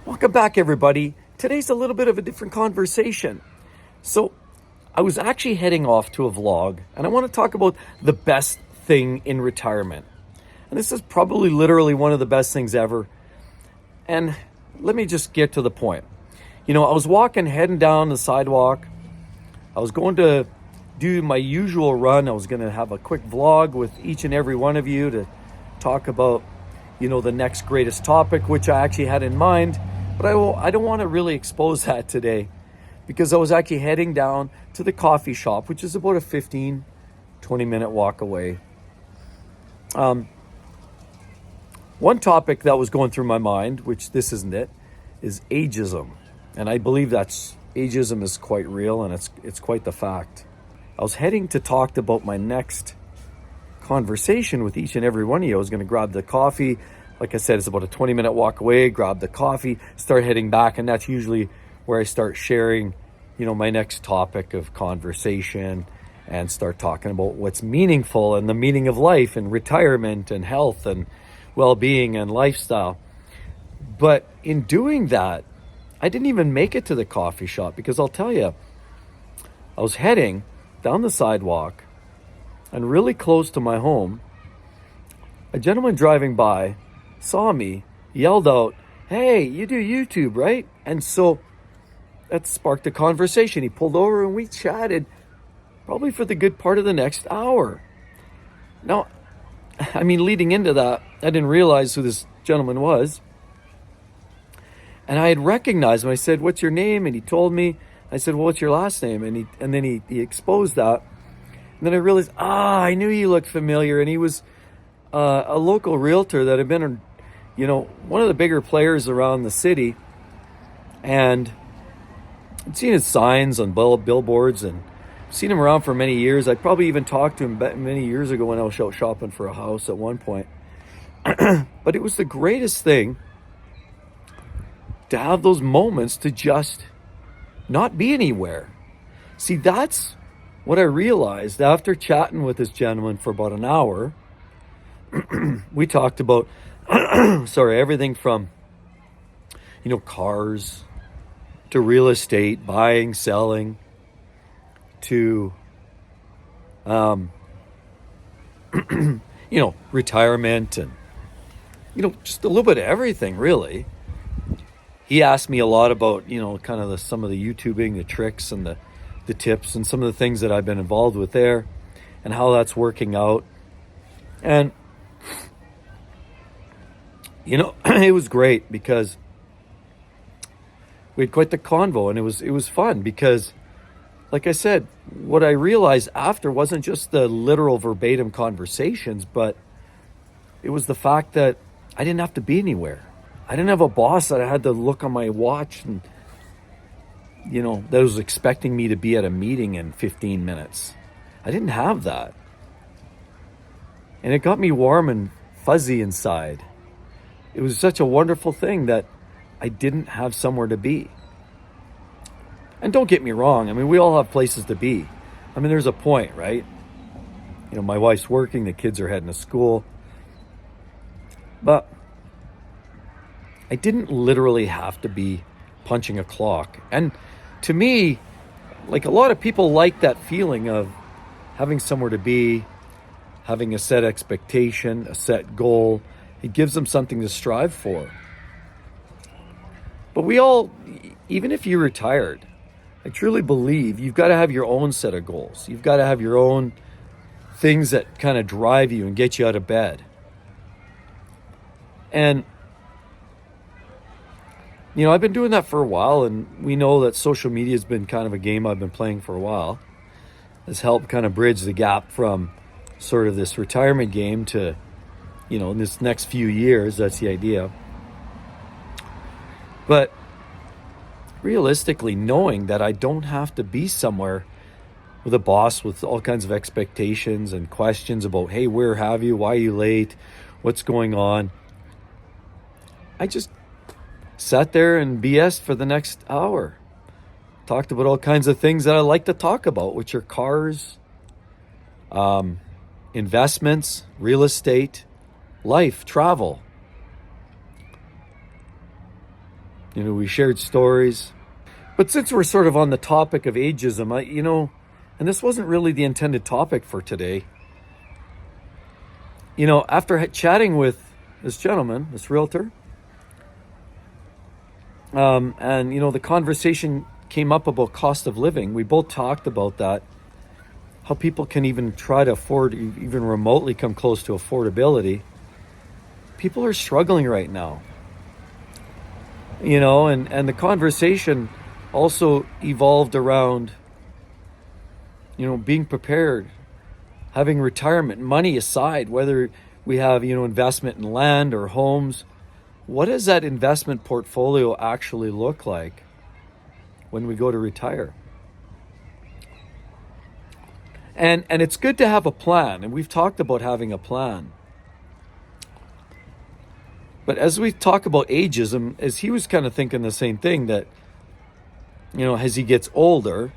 Welcome back, everybody. Today's a little bit of a different conversation. So, I was actually heading off to a vlog, and I want to talk about the best thing in retirement. And this is probably literally one of the best things ever. And let me just get to the point. I was heading down the sidewalk. I was going to do my usual run. I was going to have a quick vlog with each and every one of you to talk about, the next greatest topic, which I actually had in mind. But I don't want to really expose that today because I was actually heading down to the coffee shop, which is about a 15, 20-minute walk away. One topic that was going through my mind, which this isn't it, is ageism. And I believe ageism is quite real, and it's quite the fact. I was heading to talk about my next conversation with each and every one of you. I was going to grab the coffee. Like I said, it's about a 20-minute walk away, grab the coffee, start heading back. And that's usually where I start sharing, my next topic of conversation and start talking about what's meaningful and the meaning of life and retirement and health and well-being and lifestyle. But in doing that, I didn't even make it to the coffee shop because I'll tell you, I was heading down the sidewalk and really close to my home. A gentleman driving by saw me, yelled out, "Hey, you do YouTube, right?" And so that sparked a conversation. He pulled over and we chatted probably for the good part of the next hour. Now, leading into that, I didn't realize who this gentleman was. And I had recognized him. I said, "What's your name?" And he told me. I said, "Well, what's your last name?" And then he exposed that. And then I realized, I knew he looked familiar. And he was a local realtor that had been, one of the bigger players around the city. And I'd seen his signs on billboards and seen him around for many years. I probably even talked to him many years ago when I was out shopping for a house at one point. But it was the greatest thing to have those moments to just not be anywhere. See, that's what I realized after chatting with this gentleman for about an hour. We talked about, everything from, cars to real estate, buying, selling, to, retirement and, just a little bit of everything, really. He asked me a lot about, some of the YouTubing, the tricks and the tips and some of the things that I've been involved with there and how that's working out. And, it was great because we had quite the convo, and it was fun because, like I said, what I realized after wasn't just the literal verbatim conversations, but it was the fact that I didn't have to be anywhere. I didn't have a boss that I had to look on my watch and, that was expecting me to be at a meeting in 15 minutes. I didn't have that. And it got me warm and fuzzy inside. It was such a wonderful thing that I didn't have somewhere to be. And don't get me wrong. We all have places to be. There's a point, right? My wife's working, the kids are heading to school. But I didn't literally have to be punching a clock. And to me, like a lot of people like that feeling of having somewhere to be, having a set expectation, a set goal. It gives them something to strive for. But we all, even if you're retired, I truly believe you've got to have your own set of goals. You've got to have your own things that kind of drive you and get you out of bed. And I've been doing that for a while, and we know that social media has been kind of a game I've been playing for a while. It's helped kind of bridge the gap from sort of this retirement game to, in this next few years. That's the idea. But realistically, knowing that I don't have to be somewhere with a boss with all kinds of expectations and questions about, hey, where have you? Why are you late? What's going on? I just sat there and BS for the next hour. Talked about all kinds of things that I like to talk about, which are cars, investments, real estate, life, travel. We shared stories. But since we're sort of on the topic of ageism, and this wasn't really the intended topic for today, after chatting with this gentleman, this realtor, and the conversation came up about cost of living. We both talked about that, how people can even try to afford, even remotely come close to affordability. People are struggling right now, and the conversation also evolved around, being prepared, having retirement money aside, whether we have, investment in land or homes. What does that investment portfolio actually look like when we go to retire? And it's good to have a plan, and we've talked about having a plan. But as we talk about ageism, as he was kind of thinking the same thing, that, as he gets older,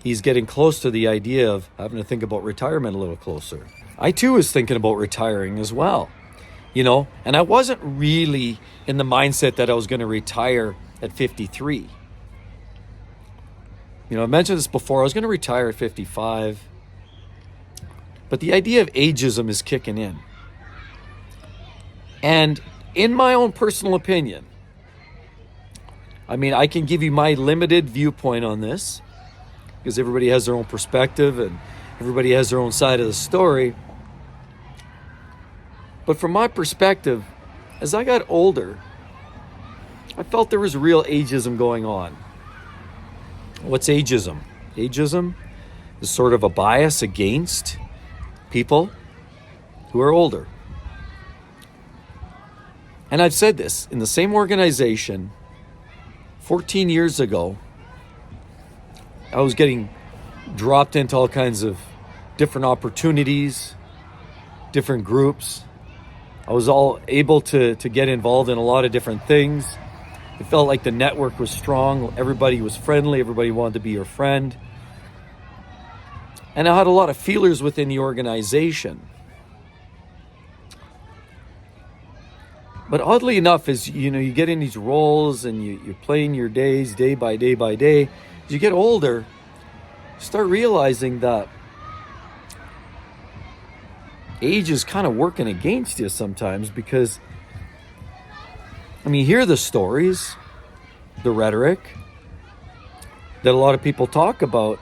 he's getting close to the idea of having to think about retirement a little closer. I too was thinking about retiring as well, and I wasn't really in the mindset that I was going to retire at 53. I mentioned this before, I was going to retire at 55, but the idea of ageism is kicking in. And in my own personal opinion, I can give you my limited viewpoint on this, because everybody has their own perspective and everybody has their own side of the story. But from my perspective, as I got older, I felt there was real ageism going on. What's ageism? Ageism is sort of a bias against people who are older. And I've said this, in the same organization 14 years ago, I was getting dropped into all kinds of different opportunities, different groups. I was all able to get involved in a lot of different things. It felt like the network was strong. Everybody was friendly. Everybody wanted to be your friend. And I had a lot of feelers within the organization. But oddly enough, as you get in these roles and you're playing your days day by day by day, as you get older, you start realizing that age is kind of working against you sometimes, because, you hear the stories, the rhetoric that a lot of people talk about,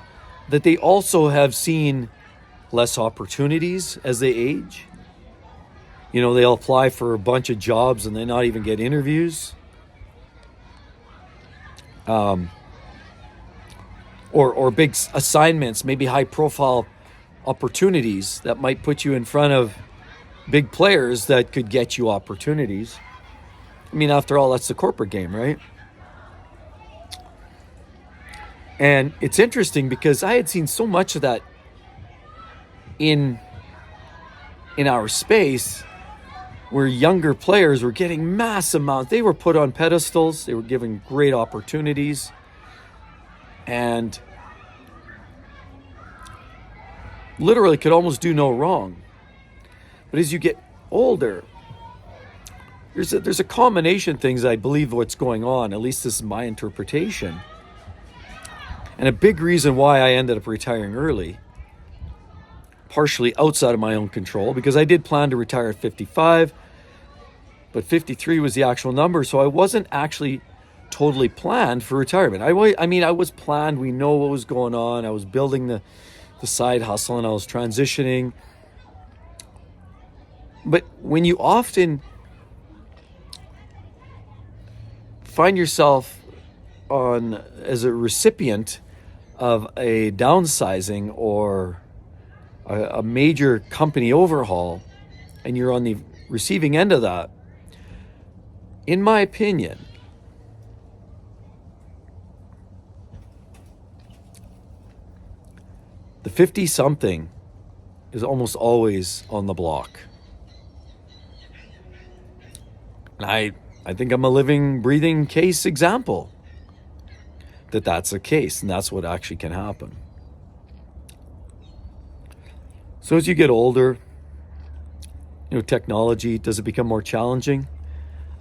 that they also have seen less opportunities as they age. They'll apply for a bunch of jobs and they not even get interviews. Or big assignments, maybe high profile opportunities that might put you in front of big players that could get you opportunities. After all, that's the corporate game, right? And it's interesting because I had seen so much of that in our space, where younger players were getting mass amounts. They were put on pedestals. They were given great opportunities. And literally could almost do no wrong. But as you get older, there's a combination of things, I believe, what's going on. At least this is my interpretation. And a big reason why I ended up retiring early, partially outside of my own control, because I did plan to retire at 55, but 53 was the actual number, so I wasn't actually totally planned for retirement. I was planned. We know what was going on. I was building the side hustle, and I was transitioning. But when you often find yourself as a recipient of a downsizing or a major company overhaul, and you're on the receiving end of that, in my opinion, the 50-something is almost always on the block. And I think I'm a living, breathing case example that that's the case, and that's what actually can happen. So as you get older, technology, does it become more challenging?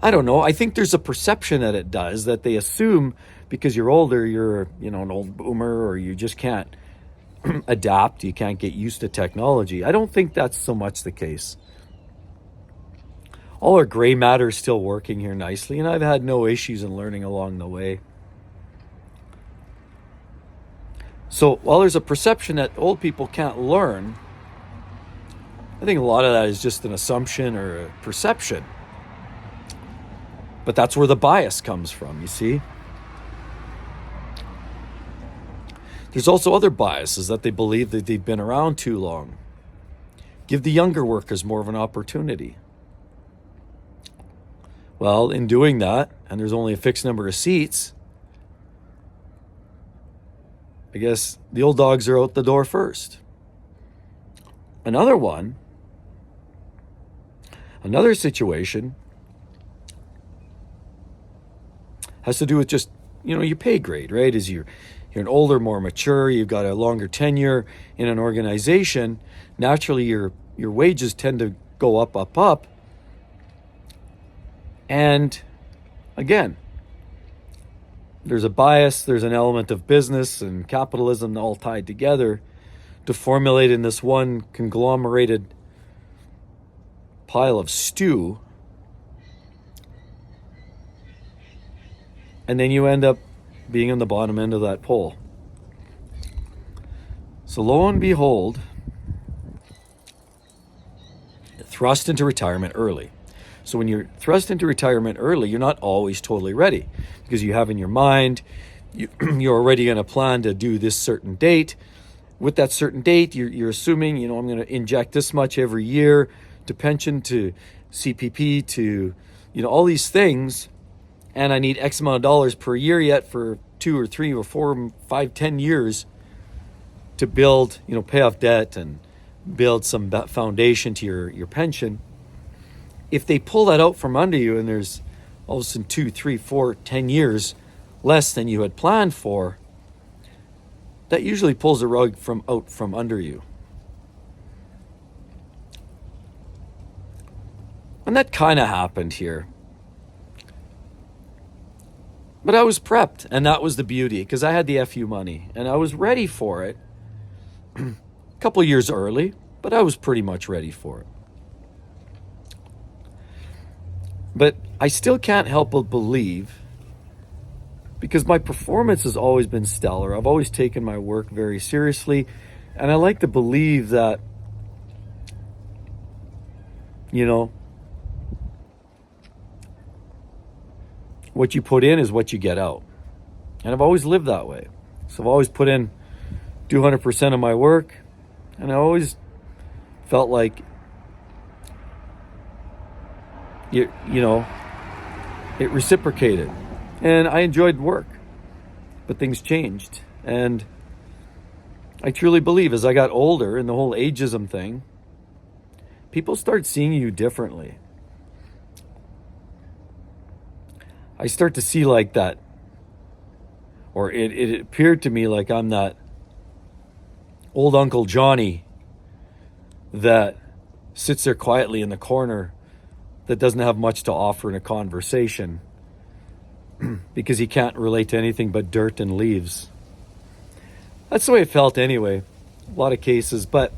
I don't know. I think there's a perception that it does, that they assume because you're older, you're, an old boomer, or you just can't adapt, you can't get used to technology. I don't think that's so much the case. All our gray matter is still working here nicely, and I've had no issues in learning along the way. So while there's a perception that old people can't learn, I think a lot of that is just an assumption or a perception. But that's where the bias comes from, you see? There's also other biases, that they believe that they've been around too long. Give the younger workers more of an opportunity. Well, in doing that, and there's only a fixed number of seats, I guess the old dogs are out the door first. Another situation has to do with just, your pay grade, right? As you're an older, more mature, you've got a longer tenure in an organization, naturally your wages tend to go up. And again, there's a bias, there's an element of business and capitalism all tied together to formulate in this one conglomerated pile of stew. And then you end up being on the bottom end of that pole. So lo and behold, thrust into retirement early. So when you're thrust into retirement early, you're not always totally ready, because you have in your mind, you're already going to plan to do this certain date. With that certain date, you're assuming, I'm going to inject this much every year to pension, to CPP, to, all these things. And I need X amount of dollars per year yet for 2 or 3 or 4, 5, 10 years to build, pay off debt and build some foundation to your pension. If they pull that out from under you and there's all of a sudden 2, 3, 4, 10 years less than you had planned for, that usually pulls the rug out from under you. And that kind of happened here. But I was prepped, and that was the beauty, because I had the FU money, and I was ready for it a couple years early, but I was pretty much ready for it. But I still can't help but believe, because my performance has always been stellar. I've always taken my work very seriously, and I like to believe that, what you put in is what you get out. And I've always lived that way. So I've always put in 200% of my work, and I always felt like, it reciprocated. And I enjoyed work, but things changed. And I truly believe as I got older, and the whole ageism thing, people start seeing you differently. I start to see like that, or it appeared to me like I'm that old Uncle Johnny that sits there quietly in the corner, that doesn't have much to offer in a conversation because he can't relate to anything but dirt and leaves. That's the way it felt anyway, a lot of cases, but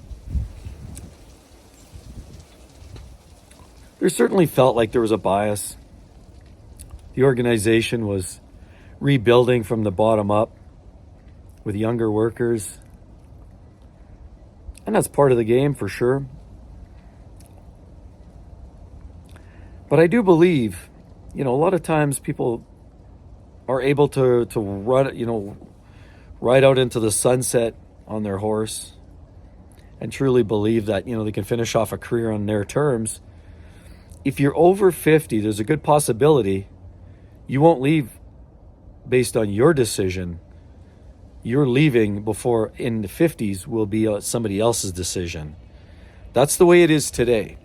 there certainly felt like there was a bias. The organization was rebuilding from the bottom up with younger workers. And that's part of the game for sure. But I do believe, a lot of times people are able to run, ride out into the sunset on their horse and truly believe that, they can finish off a career on their terms. If you're over 50, there's a good possibility you won't leave based on your decision. You're leaving before in the 50s will be somebody else's decision. That's the way it is today.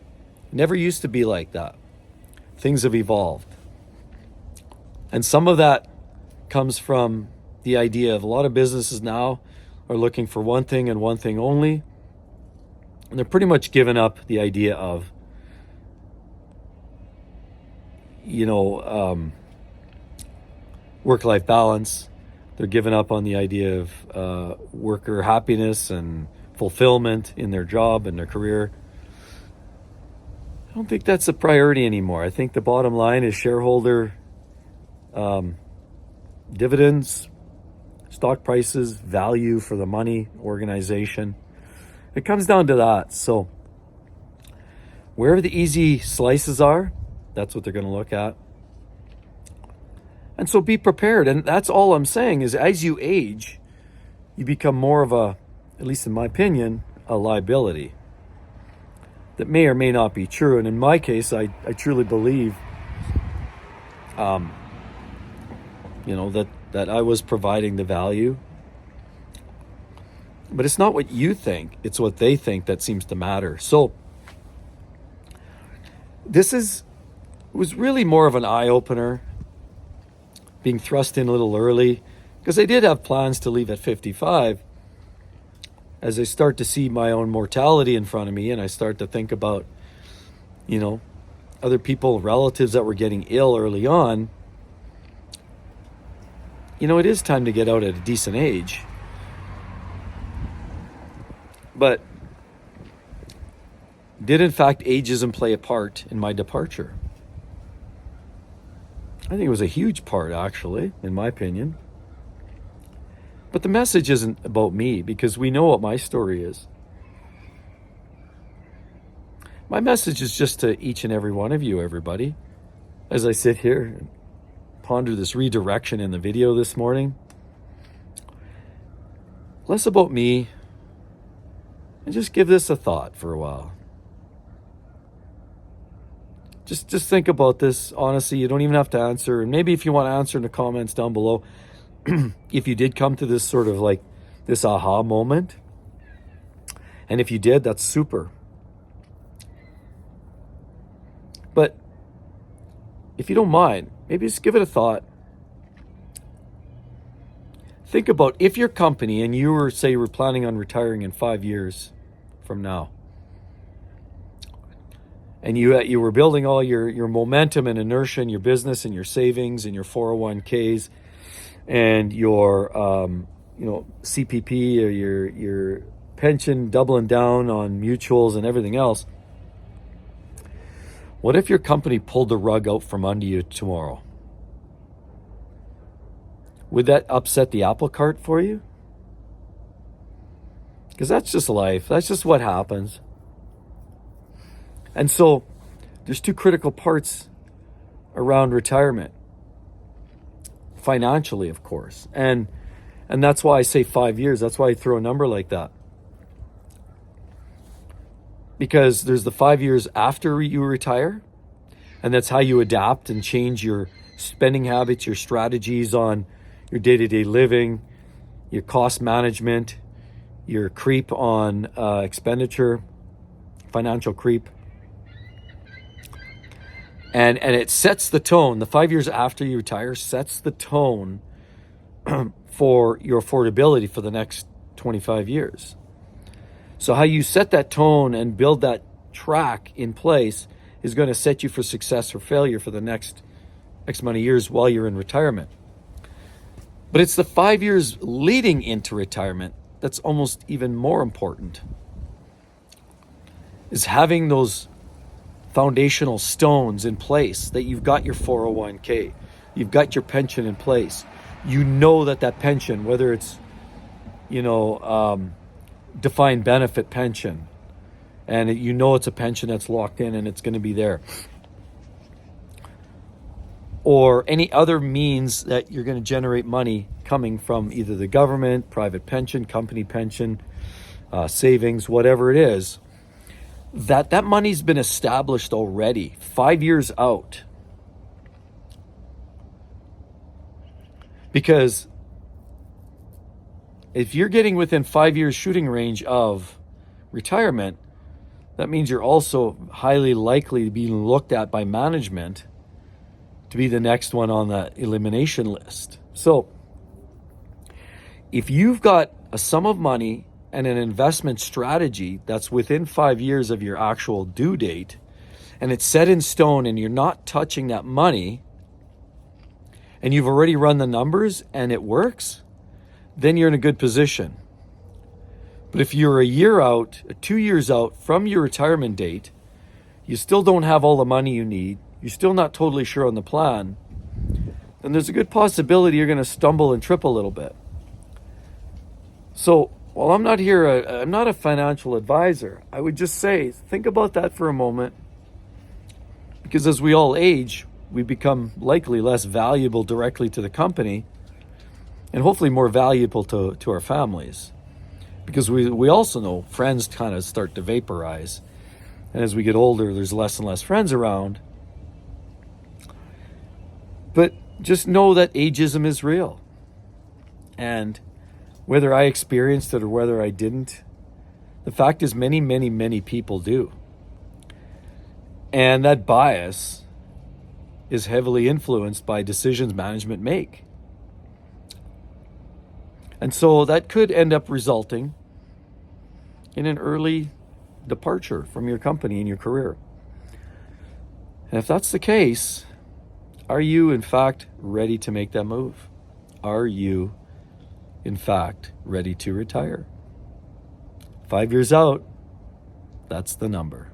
It never used to be like that. Things have evolved. And some of that comes from the idea of a lot of businesses now are looking for one thing and one thing only. And they're pretty much giving up the idea of work-life balance. They're giving up on the idea of worker happiness and fulfillment in their job and their career. I don't think that's a priority anymore. I think the bottom line is shareholder dividends, stock prices, value for the money, organization. It comes down to that. So wherever the easy slices are, that's what they're going to look at. And so be prepared. And that's all I'm saying is as you age, you become more of a, at least in my opinion, a liability. That may or may not be true. And in my case, I truly believe, that I was providing the value. But it's not what you think. It's what they think that seems to matter. So it was really more of an eye-opener, being thrust in a little early, because I did have plans to leave at 55. As I start to see my own mortality in front of me and I start to think about, other people, relatives that were getting ill early on, it is time to get out at a decent age. But did in fact ageism play a part in my departure? I think it was a huge part, actually, in my opinion. But the message isn't about me, because we know what my story is. My message is just to each and every one of you, everybody. As I sit here and ponder this redirection in the video this morning, less about me, and just give this a thought for a while. Just think about this. Honestly, you don't even have to answer. And maybe if you want to answer in the comments down below, if you did come to this sort of like this aha moment, and if you did, that's super. But if you don't mind, maybe just give it a thought. Think about if your company and you were planning on retiring in 5 years from now, and you were building all your momentum and inertia in your business and your savings and your 401ks and your CPP or your pension, doubling down on mutuals and everything else. What if your company pulled the rug out from under you tomorrow? Would that upset the apple cart for you? Because that's just life. That's just what happens. And so there's two critical parts around retirement. Financially, of course. And that's why I say 5 years. That's why I throw a number like that. Because there's the 5 years after you retire, and that's how you adapt and change your spending habits, your strategies on your day-to-day living, your cost management, your creep on expenditure, financial creep. And it sets the tone. The 5 years after you retire sets the tone for your affordability for the next 25 years. So how you set that tone and build that track in place is going to set you for success or failure for the next X amount of years while you're in retirement. But it's the 5 years leading into retirement that's almost even more important, is having those foundational stones in place, that you've got your 401k, you've got your pension in place. You know that pension, whether it's, defined benefit pension, and it's a pension that's locked in and it's going to be there, or any other means that you're going to generate money coming from either the government, private pension, company pension, savings, whatever it is, that money's been established already 5 years out. Because if you're getting within 5 years shooting range of retirement, that means you're also highly likely to be looked at by management to be the next one on the elimination list. So if you've got a sum of money and an investment strategy that's within 5 years of your actual due date, and it's set in stone and you're not touching that money, and you've already run the numbers and it works, then you're in a good position. But if you're a year out, 2 years out from your retirement date, you still don't have all the money you need, you're still not totally sure on the plan, then there's a good possibility you're going to stumble and trip a little bit. So while I'm not a financial advisor, I would just say, think about that for a moment, because as we all age, we become likely less valuable directly to the company and hopefully more valuable to our families. Because we also know friends kind of start to vaporize. And as we get older, there's less and less friends around. But just know that ageism is real. And whether I experienced it or whether I didn't, the fact is many, many, many people do. And that bias is heavily influenced by decisions management make. And so that could end up resulting in an early departure from your company and your career. And if that's the case, are you in fact ready to make that move? Are you in fact ready to retire? 5 years out, that's the number.